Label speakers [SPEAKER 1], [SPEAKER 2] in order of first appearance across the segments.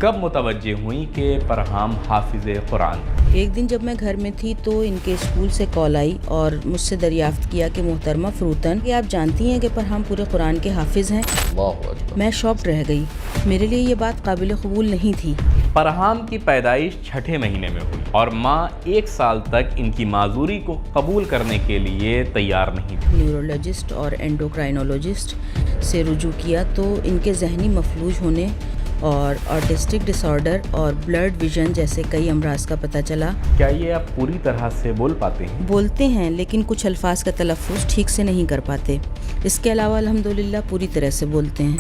[SPEAKER 1] کب متوجہ ہوئیں کہ فرحام حافظ قرآن؟
[SPEAKER 2] ایک دن جب میں گھر میں تھی تو ان کے اسکول سے کال آئی اور مجھ سے دریافت کیا کہ محترمہ فروتن، کہ آپ جانتی ہیں کہ فرحام پورے قرآن کے حافظ ہیں؟
[SPEAKER 3] اللہ اکبر۔
[SPEAKER 2] میں شاکڈ رہ گئی، میرے لیے یہ بات قابل قبول نہیں تھی۔
[SPEAKER 1] فرحام کی پیدائش چھٹے مہینے میں ہوئی اور ماں 1 سال تک ان کی معذوری کو قبول کرنے کے لیے تیار نہیں تھی۔
[SPEAKER 2] نیورولوجسٹ اور اینڈوکرائنولوجسٹ سے رجوع کیا تو ان کے ذہنی مفلوج ہونے اور آٹسٹک ڈس آرڈر اور بلرڈ ویژن جیسے کئی امراض کا پتہ چلا۔
[SPEAKER 1] کیا یہ آپ پوری طرح سے بول پاتے ہیں؟
[SPEAKER 2] بولتے ہیں لیکن کچھ الفاظ کا تلفظ ٹھیک سے نہیں کر پاتے، اس کے علاوہ الحمدللہ پوری طرح سے بولتے ہیں۔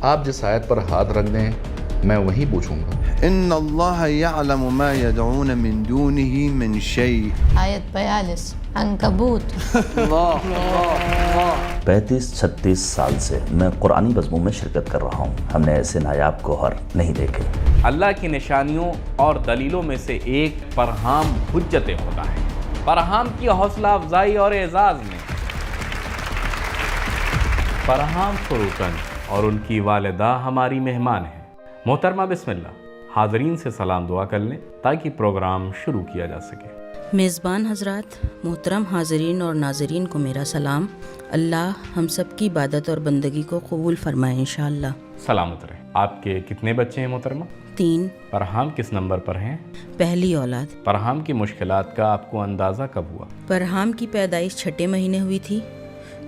[SPEAKER 3] آپ جس آیت پر ہاتھ رکھ دیں میں وہی پوچھوں گا۔
[SPEAKER 4] ان اللہ یعلم ما یدعون من دونه من شیء۔
[SPEAKER 5] آیت 42 عنکبوت۔
[SPEAKER 6] 35-36 سال سے میں قرآنی بزموں میں شرکت کر رہا ہوں، ہم نے ایسے نایاب گوہر نہیں دیکھے۔
[SPEAKER 1] اللہ کی نشانیوں اور دلیلوں میں سے ایک فرحام حجت خدا ہے۔ فرحام کی حوصلہ افزائی اور اعزاز میں فرحام فروتن اور ان کی والدہ ہماری مہمان ہیں۔ محترمہ بسم اللہ، حاضرین سے سلام دعا کر لیں تاکہ پروگرام شروع کیا جا سکے۔
[SPEAKER 2] میزبان حضرات، محترم حاضرین اور ناظرین کو میرا سلام۔ اللہ ہم سب کی عبادت اور بندگی کو قبول فرمائے انشاءاللہ۔
[SPEAKER 1] سلامت رہیں۔ آپ کے کتنے بچے ہیں محترمہ؟
[SPEAKER 2] 3۔
[SPEAKER 1] فرحام کس نمبر پر ہیں؟
[SPEAKER 2] پہلی اولاد۔
[SPEAKER 1] فرحام کی مشکلات کا آپ کو اندازہ کب ہوا؟
[SPEAKER 2] فرحام کی پیدائش چھٹے مہینے ہوئی تھی،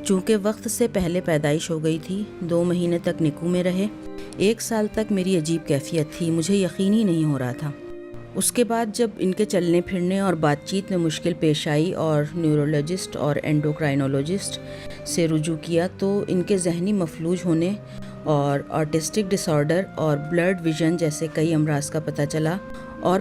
[SPEAKER 2] چونکہ وقت سے پہلے پیدائش ہو گئی تھی۔ 2 مہینے تک نکو میں رہے۔ 1 سال تک میری عجیب کیفیت تھی، مجھے یقین ہی نہیں ہو رہا تھا۔ اس کے بعد جب ان کے چلنے پھرنے اور بات چیت میں مشکل پیش آئی اور نیورولوجسٹ اور اینڈوکرائنولوجسٹ سے رجوع کیا تو ان کے ذہنی مفلوج ہونے اور آٹسٹک ڈس آرڈر اور بلرڈ ویژن جیسے کئی امراض کا پتہ چلا، اور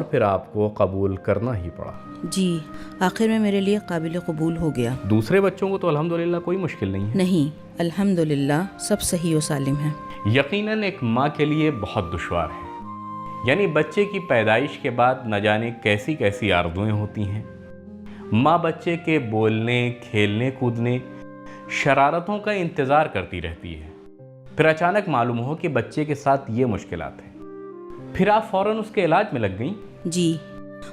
[SPEAKER 2] پھر
[SPEAKER 1] آپ کو قبول کرنا ہی پڑا۔
[SPEAKER 2] جی، آخر میں میرے لیے قابل قبول ہو گیا۔
[SPEAKER 1] دوسرے بچوں کو تو الحمدللہ کوئی مشکل نہیں ہے؟
[SPEAKER 2] نہیں، الحمدللہ سب صحیح و سالم ہیں۔
[SPEAKER 1] یقیناً ایک ماں کے لیے بہت دشوار ہے، یعنی بچے کی پیدائش کے بعد نہ جانے کیسی کیسی آرزویں ہوتی ہیں۔ ماں بچے کے بولنے، کھیلنے، کودنے، شرارتوں کا انتظار کرتی رہتی ہے، پھر اچانک معلوم ہو کہ بچے کے ساتھ یہ مشکلات ہیں، پھر آپ فوراً اس کے علاج میں لگ گئیں؟
[SPEAKER 2] جی،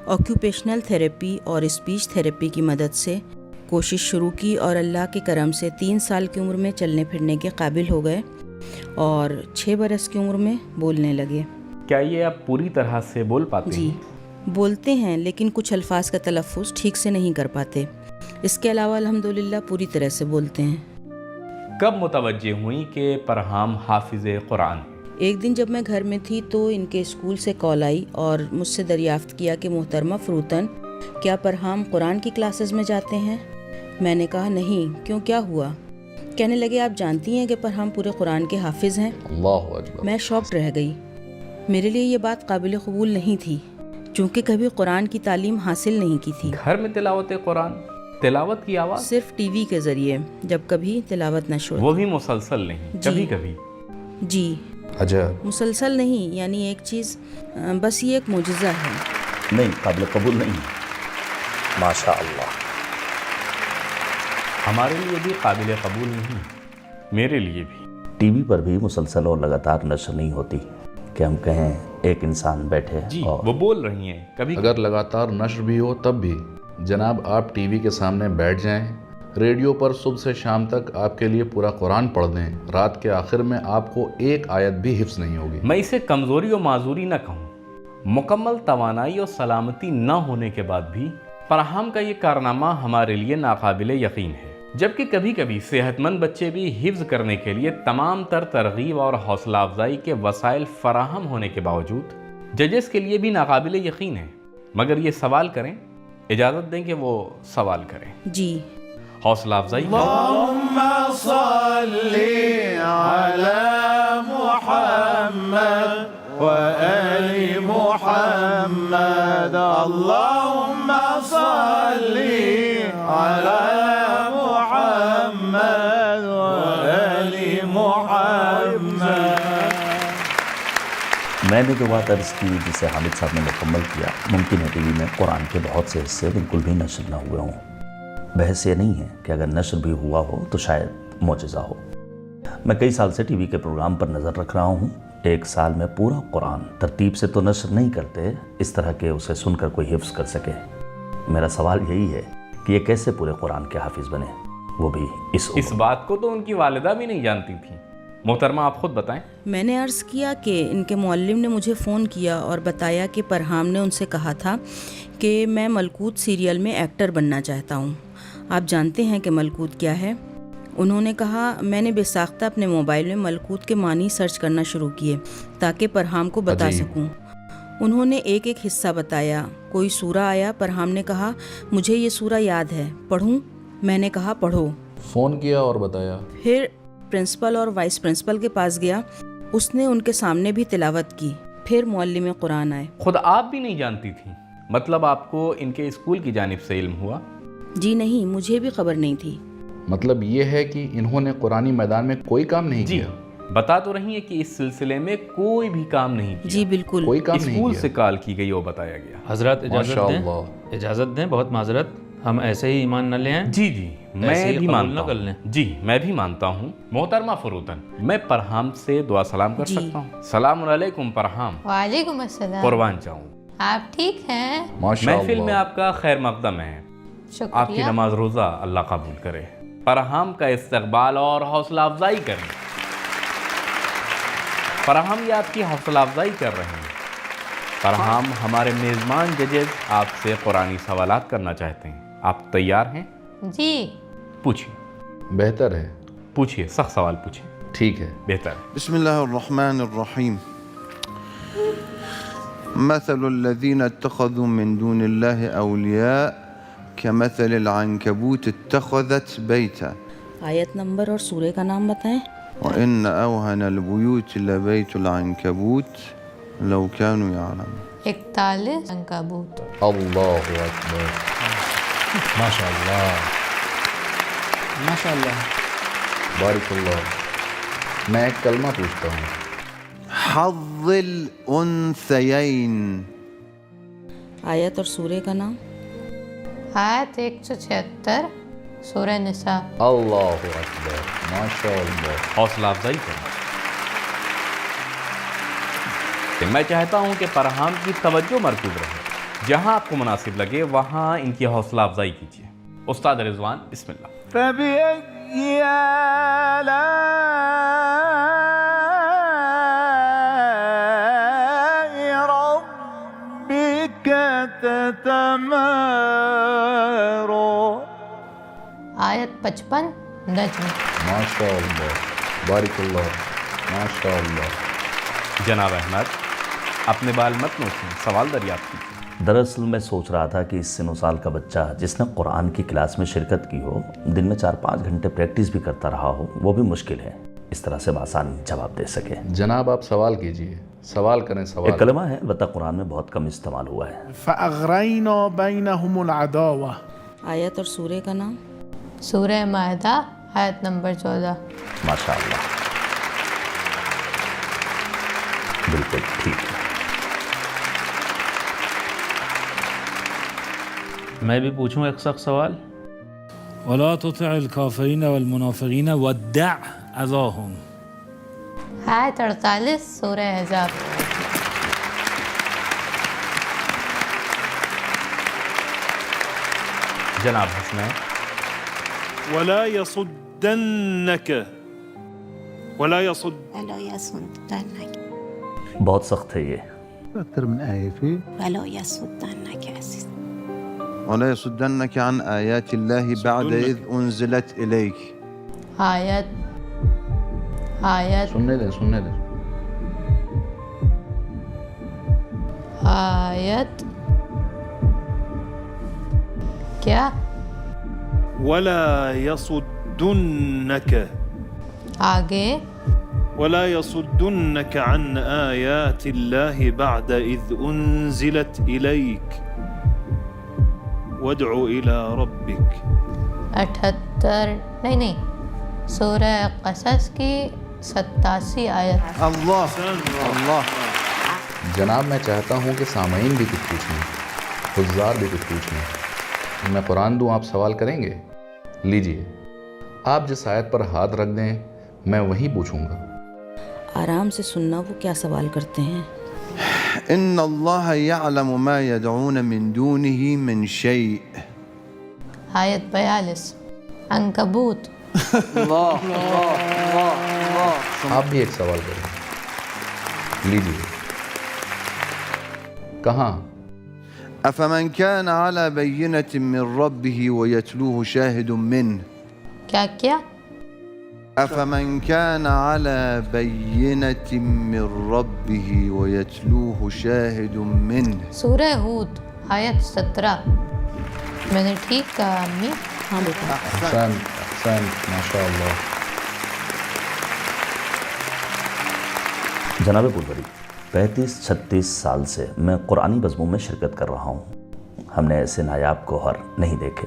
[SPEAKER 2] آکیوپیشنل تھیراپی اور اسپیچ تھیراپی کی مدد سے کوشش شروع کی اور اللہ کے کرم سے 3 سال کی عمر میں چلنے پھرنے کے قابل ہو گئے اور 6 برس کی عمر میں بولنے لگے۔
[SPEAKER 1] کیا یہ آپ پوری طرح سے بول پاتے ہیں؟
[SPEAKER 2] جی، بولتے ہیں لیکن کچھ الفاظ کا تلفظ ٹھیک سے نہیں کر پاتے، اس کے علاوہ الحمدللہ پوری طرح سے بولتے ہیں۔
[SPEAKER 1] کب متوجہ ہوئیں کہ فرحام حافظ قرآن؟
[SPEAKER 2] ایک دن جب میں گھر میں تھی تو ان کے اسکول سے کال آئی اور مجھ سے دریافت کیا کہ محترمہ فروتن، کیا فرحام قرآن کی کلاسز میں جاتے ہیں؟ میں نے کہا نہیں، کیوں، کیا ہوا؟ کہنے لگے آپ جانتی ہیں کہ فرحام پورے قرآن کے حافظ ہیں؟
[SPEAKER 3] اللہ اکبر۔
[SPEAKER 2] میں شاکڈ رہ گئی، میرے لیے یہ بات قابل قبول نہیں تھی، چونکہ کبھی قرآن کی تعلیم حاصل نہیں کی تھی۔
[SPEAKER 1] گھر میں تلاوت قرآن، تلاوت کی آواز
[SPEAKER 2] صرف ٹی وی کے ذریعے جب کبھی تلاوت نشر
[SPEAKER 1] وہ بھی مسلسل نہیں، کبھی کبھی؟
[SPEAKER 2] جی،
[SPEAKER 3] عجب۔
[SPEAKER 2] مسلسل نہیں، یعنی ایک چیز، بس یہ ایک معجزہ ہے۔
[SPEAKER 6] نہیں، قابل قبول نہیں، ماشاء اللہ۔
[SPEAKER 1] ہمارے لیے بھی قابل قبول نہیں، میرے لیے بھی۔
[SPEAKER 6] ٹی وی پر بھی مسلسل اور لگاتار نشر نہیں ہوتی کہ ہم کہیں ایک انسان بیٹھے
[SPEAKER 1] جی،
[SPEAKER 6] اور
[SPEAKER 1] وہ بول رہی ہیں کبھی
[SPEAKER 3] اگر لگاتار نشر بھی ہو تب بھی جناب آپ ٹی وی کے سامنے بیٹھ جائیں، ریڈیو پر صبح سے شام تک آپ کے لیے پورا قرآن پڑھ دیں، رات کے آخر میں آپ کو ایک آیت بھی حفظ نہیں ہوگی۔
[SPEAKER 1] میں اسے کمزوری و معذوری نہ کہوں، مکمل توانائی اور سلامتی نہ ہونے کے بعد بھی فرحام کا یہ کارنامہ ہمارے لیے ناقابل یقین ہے، جبکہ کبھی کبھی صحت مند بچے بھی حفظ کرنے کے لیے تمام تر ترغیب اور حوصلہ افزائی کے وسائل فراہم ہونے کے باوجود ججز کے لیے بھی ناقابل یقین ہے۔ مگر یہ سوال کریں، اجازت دیں کہ وہ سوال کریں۔
[SPEAKER 2] جی،
[SPEAKER 1] حوصلہ افزائی
[SPEAKER 4] اللہم صلی علی محمد و آل محمد، اللہم صلی علی محمد و آل محمد۔
[SPEAKER 6] میں نے جو بات عرض کی جسے حامد صاحب نے مکمل کیا، ممکن ہے ٹی وی میں قرآن کے بہت سے حصے بالکل بھی نشر نہ ہوئے ہوں، بحث یہ نہیں ہے کہ اگر نشر بھی ہوا ہو تو شاید معجزہ ہو۔ میں کئی سال سے ٹی وی کے پروگرام پر نظر رکھ رہا ہوں، ایک سال میں پورا قرآن ترتیب سے تو نشر نہیں کرتے اس طرح کہ اسے سن کر کوئی حفظ کر سکے۔ میرا سوال یہی ہے کہ یہ کیسے پورے قرآن کے حافظ بنے، وہ بھی اس
[SPEAKER 1] بات کو تو ان کی والدہ بھی نہیں جانتی تھی۔ محترمہ آپ خود بتائیں۔
[SPEAKER 2] میں نے عرض کیا کہ ان کے معلم نے مجھے فون کیا اور بتایا کہ پرہام نے ان سے کہا تھا کہ میں ملکوت سیریل میں ایکٹر بننا چاہتا ہوں۔ آپ جانتے ہیں کہ ملکوت کیا ہے؟ انہوں نے کہا میں نے بے ساختہ اپنے موبائل میں ملکوت کے معنی سرچ کرنا شروع کیے تاکہ پرہام کو بتا سکوں۔ انہوں نے ایک ایک حصہ بتایا، کوئی سورہ آیا، پرہام نے کہا مجھے یہ سورہ یاد ہے، پڑھوں؟ میں نے کہا پڑھو۔
[SPEAKER 3] فون کیا اور بتایا؟
[SPEAKER 2] پھر پرنسپل اور وائس پرنسپل کے پاس گیا، اس نے ان کے سامنے بھی تلاوت کی۔ پھر معلم قرآن آئے۔
[SPEAKER 1] خود آپ بھی نہیں جانتی تھی؟ مطلب آپ کو ان کے اسکول کی جانب سے علم ہوا؟
[SPEAKER 2] جی نہیں، مجھے بھی خبر نہیں تھی۔
[SPEAKER 3] مطلب یہ ہے کہ انہوں نے قرآنی میدان میں کوئی کام نہیں کیا؟
[SPEAKER 1] بتا تو رہی ہیں کہ اس سلسلے میں کوئی بھی کام نہیں کیا۔
[SPEAKER 2] جی بالکل،
[SPEAKER 3] کوئی کام نہیں
[SPEAKER 1] اسکول
[SPEAKER 3] کیا؟
[SPEAKER 1] سے کال کی گئی اور بتایا گیا۔
[SPEAKER 7] حضرات
[SPEAKER 3] ماشاءاللہ۔
[SPEAKER 7] اجازت دیں، بہت معذرت، ہم ایسے ہی ایمان نہ لے آئیں۔
[SPEAKER 1] جی
[SPEAKER 7] ایسے
[SPEAKER 1] میں
[SPEAKER 7] ہی
[SPEAKER 1] بھی
[SPEAKER 7] قبول
[SPEAKER 1] مانتا
[SPEAKER 7] نہ کر لیں۔
[SPEAKER 1] ہوں۔ جی میں بھی مانتا ہوں۔ محترمہ فروتن، میں پرہام سے دعا سلام کر
[SPEAKER 2] جی۔
[SPEAKER 1] سکتا ہوں؟ السلام علیکم پرہام۔
[SPEAKER 5] وعلیکم السلام۔
[SPEAKER 1] قربان جاؤں۔
[SPEAKER 5] آپ ٹھیک ہیں؟
[SPEAKER 3] ماشاءاللہ۔
[SPEAKER 1] محفل میں آپ کا خیر مقدم ہے، آپ کی
[SPEAKER 5] شکریہ۔
[SPEAKER 1] نماز روزہ اللہ قبول کرے۔ پرہام کا استقبال اور حوصلہ افزائی کریں۔ پرہام یہ آپ کی حوصلہ افزائی کر رہے ہیں۔ پرہام ہمارے میزبان ججز آپ سے قرآنی سوالات کرنا چاہتے ہیں، آپ تیار ہیں؟
[SPEAKER 5] جی
[SPEAKER 1] پوچھیے،
[SPEAKER 3] بہتر ہے،
[SPEAKER 1] پوچھیے، سخت سوال پوچھیے،
[SPEAKER 3] ٹھیک ہے۔
[SPEAKER 1] بہتر ہے۔
[SPEAKER 4] بسم الله الرحمن الرحيم. مثل الذين اتخذوا من دون الله أولياء كمثل العنكبوت اتخذت بيتا
[SPEAKER 2] آیت نمبر اور سورہ کا نام بتائیں۔
[SPEAKER 4] وإن أوهن البيوت لبيت العنكبوت لو كانوا يعلمون.
[SPEAKER 5] 41 عنکبوت۔
[SPEAKER 3] اللہ اکبر،
[SPEAKER 7] ماشاءاللہ ماشاءاللہ۔
[SPEAKER 3] بارک اللہ۔ میں ایک کلمہ پوچھتا ہوں،
[SPEAKER 4] حظ الأنثيين.
[SPEAKER 2] آیت اور سورہ کا نام۔
[SPEAKER 5] آیت 176 سورہ نساء۔
[SPEAKER 3] اللہ اکبر، ماشاءاللہ۔
[SPEAKER 1] حوصلہ افزائی کریں۔ کہ میں چاہتا ہوں کہ پرہام کی توجہ مرکوز رہے، جہاں آپ کو مناسب لگے وہاں ان کی حوصلہ افزائی کیجیے۔ استاد رضوان، بسم اللہ۔
[SPEAKER 4] فبأي آلاء ربك تتمارى.
[SPEAKER 5] آیت 55 نجم۔
[SPEAKER 3] ماشاءاللہ، بارک اللہ، ماشاءاللہ۔
[SPEAKER 1] جناب احمد، اپنے بال متنوں سے سوال دریافت کیجیے۔
[SPEAKER 6] دراصل میں سوچ رہا تھا کہ اس سن و سال کا بچہ جس نے قرآن کی کلاس میں شرکت کی ہو، دن میں 4-5 گھنٹے پریکٹس بھی کرتا رہا ہو، وہ بھی مشکل ہے اس طرح سے بآسانی جواب دے سکے۔
[SPEAKER 3] جناب آپ سوال کیجئے، سوال کریں،
[SPEAKER 6] ایک
[SPEAKER 3] سوال۔
[SPEAKER 6] کلمہ ہے البتہ قرآن میں بہت کم استعمال ہوا ہے۔
[SPEAKER 8] فأغرينا بينهم العداوة.
[SPEAKER 2] آیت اور سورہ کا نام۔
[SPEAKER 5] سورہ مائدہ آیت نمبر 14۔
[SPEAKER 6] ماشاءاللہ، بالکل ٹھیک ہے۔
[SPEAKER 7] میں بھی پوچھوں ایک سخت سوال؟
[SPEAKER 8] ولا تطع الكافرين والمنافقين ودع أذاهم.
[SPEAKER 5] آیت 48 سورہ احزاب۔
[SPEAKER 1] جناب حسنین۔
[SPEAKER 8] ولا يصدنك
[SPEAKER 6] بہت سخت ہے یہ۔
[SPEAKER 4] أكثر من آية فيه.
[SPEAKER 9] ولا يصدنك عزيز.
[SPEAKER 4] ولا يصدنك عن آيات الله بعد إذ أنزلت إليك.
[SPEAKER 5] آیت
[SPEAKER 3] سننے دیں، سننے دیں۔
[SPEAKER 5] آیت کیا؟
[SPEAKER 8] ولا يصدنك
[SPEAKER 5] آگے
[SPEAKER 8] ولا يصدنك عن آيات الله بعد إذ أنزلت إليك وادع إلى ربك.
[SPEAKER 5] 78 نہیں، سورہ قصص کی 87 آیت۔
[SPEAKER 4] الله الله.
[SPEAKER 3] جناب میں چاہتا ہوں کہ سامعین بھی کچھ پوچھیں، حضار بھی کچھ پوچھیں۔ میں قرآن دوں آپ سوال کریں گے؟ لیجئے، آپ جس آیت پر ہاتھ رکھ دیں میں وہی پوچھوں گا۔
[SPEAKER 2] آرام سے سننا وہ کیا سوال کرتے ہیں۔
[SPEAKER 4] إن الله يعلم ما يدعون من دونه من شيء.
[SPEAKER 5] آیت 42 عنکبوت۔
[SPEAKER 4] الله الله الله الله.
[SPEAKER 3] آپ بھی ایک سوال کریں، لیجئے، کہاں؟
[SPEAKER 4] أفمن كان على بينة من ربه ويتلوه شاهد منه.
[SPEAKER 5] کیا
[SPEAKER 4] أفمن كان على بينة من ربه ويتلوه شاهد منه.
[SPEAKER 5] سورہ ہود آیت 17۔ میں نے ٹھیک کہا امی؟
[SPEAKER 2] ہاں بیٹا۔
[SPEAKER 3] احسن احسن، ماشاء اللہ۔
[SPEAKER 6] جناب پولوری، 35-36 سال سے میں قرآنی بزموں میں شرکت کر رہا ہوں۔ ہم نے ایسے نایاب گوہر نہیں دیکھے۔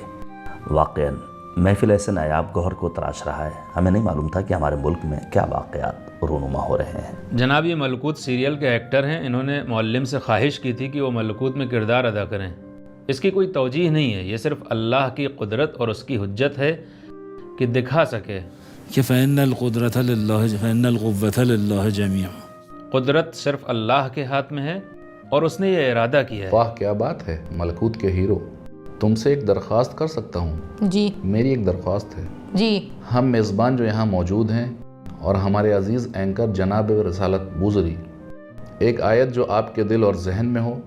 [SPEAKER 6] واقعاً محفل ایسے نایاب گوہر کو تراش رہا ہے۔ ہمیں نہیں معلوم تھا کہ ہمارے ملک میں کیا واقعات رونما ہو رہے ہیں۔
[SPEAKER 7] جناب یہ ملکوت سیریل کے ایکٹر ہیں، انہوں نے معلم سے خواہش کی تھی کہ وہ ملکوت میں کردار ادا کریں۔ اس کی کوئی توجیہ نہیں ہے، یہ صرف اللہ کی قدرت اور اس کی حجت ہے کہ دکھا سکے
[SPEAKER 10] کہ فإن القدرة لله فإن القوة لله جميعا۔
[SPEAKER 7] قدرت صرف اللہ کے ہاتھ میں ہے اور اس نے یہ ارادہ کیا ہے۔
[SPEAKER 3] واہ کیا بات ہے ملکوت کے ہیرو، تم سے ایک درخواست کر سکتا ہوں؟
[SPEAKER 5] جی
[SPEAKER 3] میری ایک درخواست ہے۔
[SPEAKER 5] جی
[SPEAKER 3] ہم میزبان جو یہاں موجود ہیں اور ہمارے عزیز اینکر جناب رسالت بوزری، ایک آیت جو آپ کے دل اور ذہن میں ہو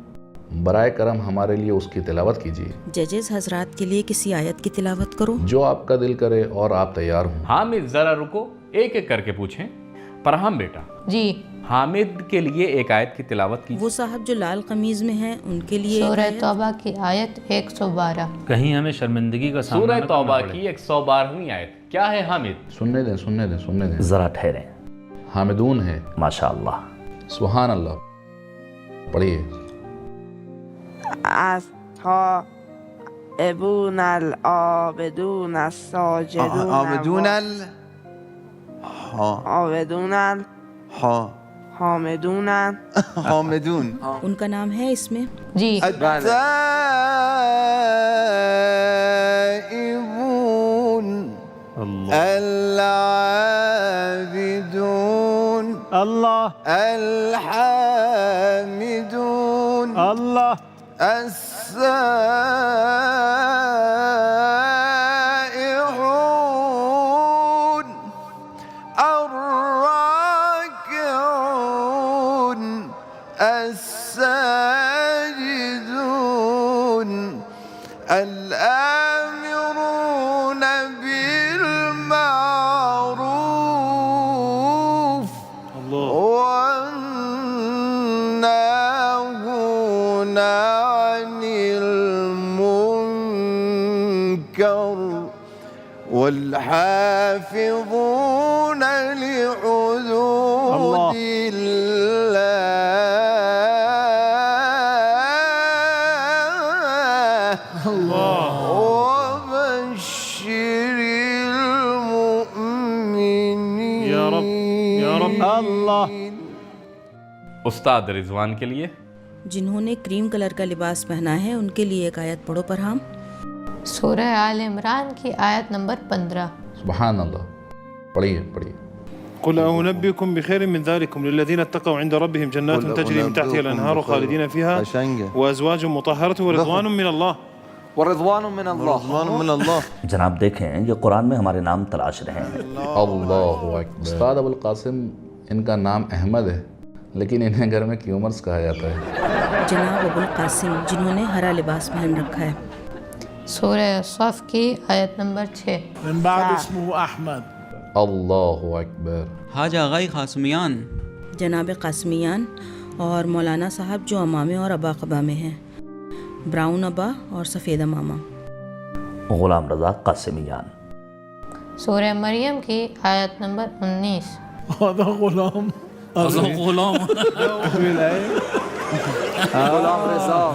[SPEAKER 3] برائے کرم ہمارے لیے اس کی تلاوت کیجیے۔
[SPEAKER 2] ججز حضرات کے لیے کسی آیت کی تلاوت کرو
[SPEAKER 3] جو آپ کا دل کرے اور آپ تیار ہوں۔
[SPEAKER 1] حامد ذرا رکو، ایک ایک کر کے پوچھیں۔ فرحان بیٹا،
[SPEAKER 5] جی
[SPEAKER 1] حامد کے لیے ایک آیت کی تلاوت کیجیے۔
[SPEAKER 2] وہ صاحب جو لال قمیض میں ہیں ان کے لیے
[SPEAKER 5] سورہ توبہ کی آیت 112۔
[SPEAKER 7] کہیں ہمیں شرمندگی کا سامنا
[SPEAKER 1] سورہ
[SPEAKER 7] نہ کرنا
[SPEAKER 1] توبہ
[SPEAKER 7] پڑے۔
[SPEAKER 1] کی 112ویں آیت کیا ہے حامد؟
[SPEAKER 3] سننے دیں سننے دیں سننے دیں۔
[SPEAKER 6] ذرا ٹھہریں۔
[SPEAKER 3] حامدون ہے۔
[SPEAKER 6] ماشاء اللہ۔
[SPEAKER 3] سبحان اللہ، پڑھیے۔
[SPEAKER 11] التائبون العابدون الساجدون
[SPEAKER 4] عابدون
[SPEAKER 11] عابدون حامدون
[SPEAKER 4] حامدون.
[SPEAKER 2] ان کا نام ہے اس میں؟
[SPEAKER 5] جی
[SPEAKER 4] التائبون العابدون
[SPEAKER 8] الله
[SPEAKER 4] الحامدون
[SPEAKER 8] الله
[SPEAKER 4] السائحون الراكعون الساجدون الآمرون بالمعروف والناهون عن المنكر والحافظون لحدود الله وبشر المؤمنين.
[SPEAKER 8] يا رب يا رب الله.
[SPEAKER 1] استاد رضوان کے لیے
[SPEAKER 2] جنہوں نے کریم کلر کا لباس پہنا ہے ان کے لیے ایک آیت پڑھو فرحان۔
[SPEAKER 5] سورہ آل عمران کی آیت نمبر 15۔
[SPEAKER 3] سبحان اللہ، پڑھیے پڑھیے۔
[SPEAKER 8] قل أنبئكم بخير من ذلكم للذين اتقوا عند ربهم جنات تجري من تحتها الأنهار خالدين فيها وأزواج مطهرة ورضوان من الله.
[SPEAKER 4] ورضوان من الله. رضوان من الله.
[SPEAKER 6] جناب دیکھیں یہ قرآن میں ہمارے نام تلاش رہے ہیں۔
[SPEAKER 3] اللہ اکبر۔ استاد ابوالقاسم ان کا نام احمد ہے لیکن انہیں گھر میں کیومرس کہا جاتا ہے۔
[SPEAKER 2] جناب ابوالقاسم جنہوں نے ہرا لباس پہن رکھا ہے۔
[SPEAKER 5] سورہ صف کی آیت نمبر 6۔
[SPEAKER 10] من بعد اسمه احمد۔
[SPEAKER 3] اللہ اکبر۔
[SPEAKER 12] حاج آغائی قاسمیان
[SPEAKER 2] جناب قاسمیان اور مولانا صاحب جو امامے اور ابا قبا میں ہیں، براؤن ابا اور سفید امامہ۔
[SPEAKER 6] غلام رضا قاسمیان۔
[SPEAKER 5] سورہ مریم کی آیت نمبر 19۔
[SPEAKER 10] هذا غلام
[SPEAKER 12] غلام
[SPEAKER 4] غلام رضا.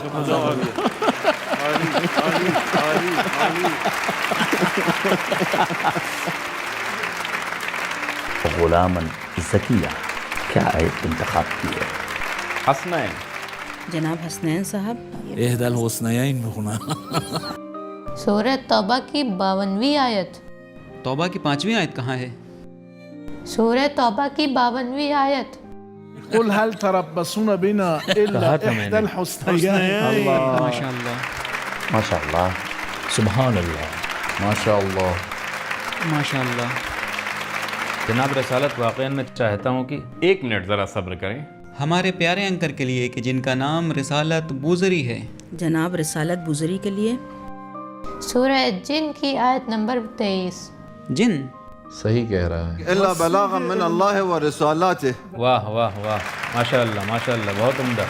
[SPEAKER 6] غلاما زکیہ، کیا آیت انتخاب کی ہے؟
[SPEAKER 1] حسنین
[SPEAKER 2] جناب حسنین صاحب۔
[SPEAKER 10] احدى الحسنيين بخنا۔
[SPEAKER 5] سورہ توبہ کی 52ویں آیت.
[SPEAKER 12] توبہ کی 5ویں آیت کہاں ہے؟
[SPEAKER 5] سورہ توبہ کی 52ویں آیت.
[SPEAKER 10] قل هل تربصون بنا الا احدى الحسنيين.
[SPEAKER 12] ماشاء اللہ،
[SPEAKER 6] ماشاء اللہ،
[SPEAKER 3] سبحان اللہ، ماشاء اللہ،
[SPEAKER 12] ماشاء اللہ.
[SPEAKER 7] جناب رسالت واقعاً میں چاہتا ہوں کہ
[SPEAKER 1] 1 منٹ ذرا صبر کریں.
[SPEAKER 12] ہمارے پیارے انکر کے لیے کہ جن کا نام رسالت بوزری ہے.
[SPEAKER 2] جناب رسالت بوزری کے لیے
[SPEAKER 5] سورہ جن کی آیت نمبر 23.
[SPEAKER 12] جن
[SPEAKER 3] صحیح کہہ رہا ہے.
[SPEAKER 4] الا بلاغا من اللہ ورسالاته.
[SPEAKER 7] واہ واہ واہ، ماشاء اللہ، بہت عمدہ.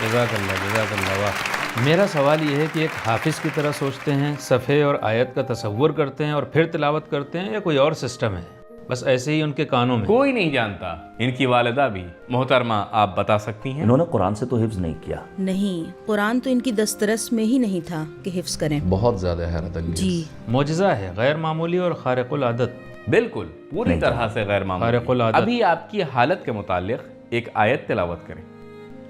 [SPEAKER 7] جزاک اللہ، واہ. میرا سوال یہ ہے کہ ایک حافظ کی طرح سوچتے ہیں، صفحے اور آیت کا تصور کرتے ہیں اور پھر تلاوت کرتے ہیں، یا کوئی اور سسٹم ہے؟ بس ایسے ہی ان کے کانوں میں؟
[SPEAKER 1] کوئی نہیں جانتا. ان کی والدہ بھی. محترمہ آپ بتا سکتی ہیں؟
[SPEAKER 6] انہوں نے قرآن سے تو حفظ نہیں کیا.
[SPEAKER 2] نہیں، قرآن تو ان کی دسترس میں ہی نہیں تھا کہ حفظ کریں.
[SPEAKER 3] بہت زیادہ حیرت انگیز.
[SPEAKER 2] جی،
[SPEAKER 7] معجزہ ہے، غیر معمولی اور خارق العادت.
[SPEAKER 1] بالکل، پوری طرح سے غیر معمولی.
[SPEAKER 7] خارق العادت.
[SPEAKER 1] ابھی آپ کی حالت کے متعلق ایک آیت تلاوت کریں.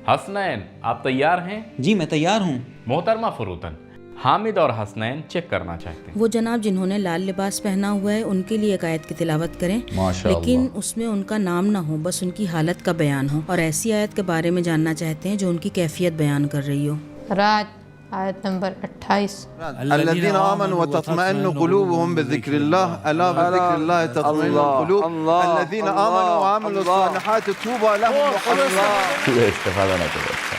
[SPEAKER 1] حسنین، آپ تیار ہیں؟
[SPEAKER 12] جی میں تیار ہوں.
[SPEAKER 1] محترمہ فروتن، حامد اور حسنین چیک کرنا چاہتے ہیں.
[SPEAKER 2] وہ جناب جنہوں نے لال لباس پہنا ہوا ہے ان کے لیے ایک آیت کی تلاوت کریں، لیکن اس میں ان کا نام نہ ہو، بس ان کی حالت کا بیان ہو، اور ایسی آیت کے بارے میں جاننا چاہتے ہیں جو ان کی کیفیت بیان کر رہی ہو.
[SPEAKER 5] رات آیت نمبر 28.
[SPEAKER 4] الذين آمنوا وتطمئن قلوبهم بذكر الله ألا بذكر الله تطمئن القلوب. الذين آمنوا وعملوا الصالحات طوبى لهم وحسن.
[SPEAKER 6] یہ استفادہ نہ کرو. اچھا،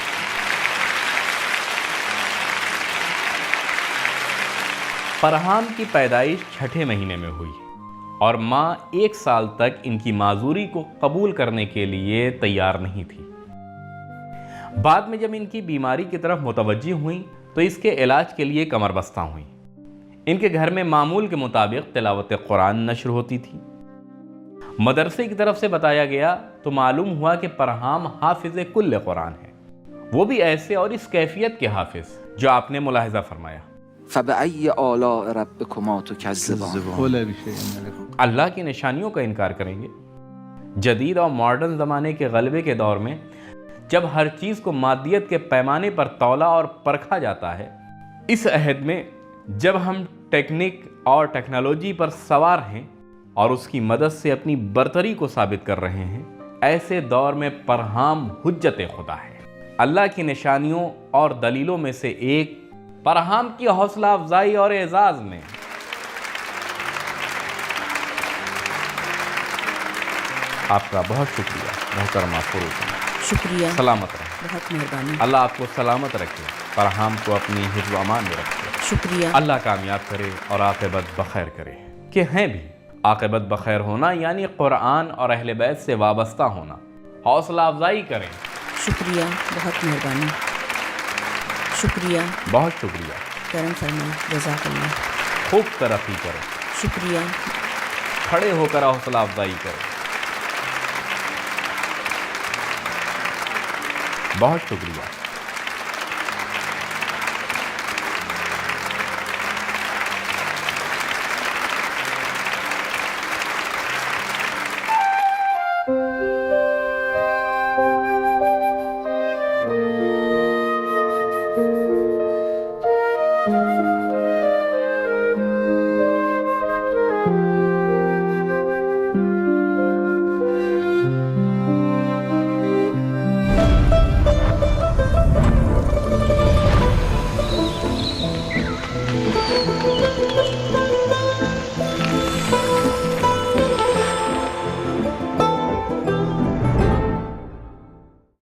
[SPEAKER 1] فرحام کی پیدائش 6 مہینے میں ہوئی اور ماں 1 سال تک ان کی معذوری کو قبول کرنے کے لیے تیار نہیں تھی. بعد میں جب ان کی بیماری کی طرف متوجہ ہوئیں تو اس کے علاج کے لیے کمر بستہ ہوئیں. ان کے گھر میں معمول کے مطابق تلاوت قرآن نشر ہوتی تھی. مدرسے کی طرف سے بتایا گیا تو معلوم ہوا کہ فرحام حافظ کل قرآن ہے، وہ بھی ایسے اور اس کیفیت کے حافظ جو آپ نے ملاحظہ فرمایا.
[SPEAKER 13] فبأي آلاء ربكما تكذبان.
[SPEAKER 1] اللہ کی نشانیوں کا انکار کریں گے. جدید اور ماڈرن زمانے کے غلبے کے دور میں جب ہر چیز کو مادیت کے پیمانے پر تولا اور پرکھا جاتا ہے، اس عہد میں جب ہم ٹیکنیک اور ٹیکنالوجی پر سوار ہیں اور اس کی مدد سے اپنی برتری کو ثابت کر رہے ہیں، ایسے دور میں فرحام حجت خدا ہے. اللہ کی نشانیوں اور دلیلوں میں سے ایک فرحام کی حوصلہ افزائی اور اعزاز میں آپ کا بہت شکریہ محترمہ فروتن.
[SPEAKER 2] شکریہ.
[SPEAKER 1] سلامت رہیں.
[SPEAKER 2] بہت مہربانی.
[SPEAKER 1] اللہ آپ کو سلامت رکھے، فرحام کو اپنی حفظ و امان میں رکھے.
[SPEAKER 2] شکریہ.
[SPEAKER 1] اللہ کامیاب کرے اور عاقبت بخیر کرے. کہ ہیں بھی عاقبت بخیر ہونا یعنی قرآن اور اہل بیت سے وابستہ ہونا. حوصلہ افزائی کریں.
[SPEAKER 2] شکریہ، بہت مہربانی. شکریہ.
[SPEAKER 1] بہت شکریہ.
[SPEAKER 2] کرم فرمائیں. جزاک اللہ.
[SPEAKER 1] خوب ترقی کریں.
[SPEAKER 2] شکریہ.
[SPEAKER 1] کھڑے ہو کر حوصلہ افزائی کریں. بہت شکریہ.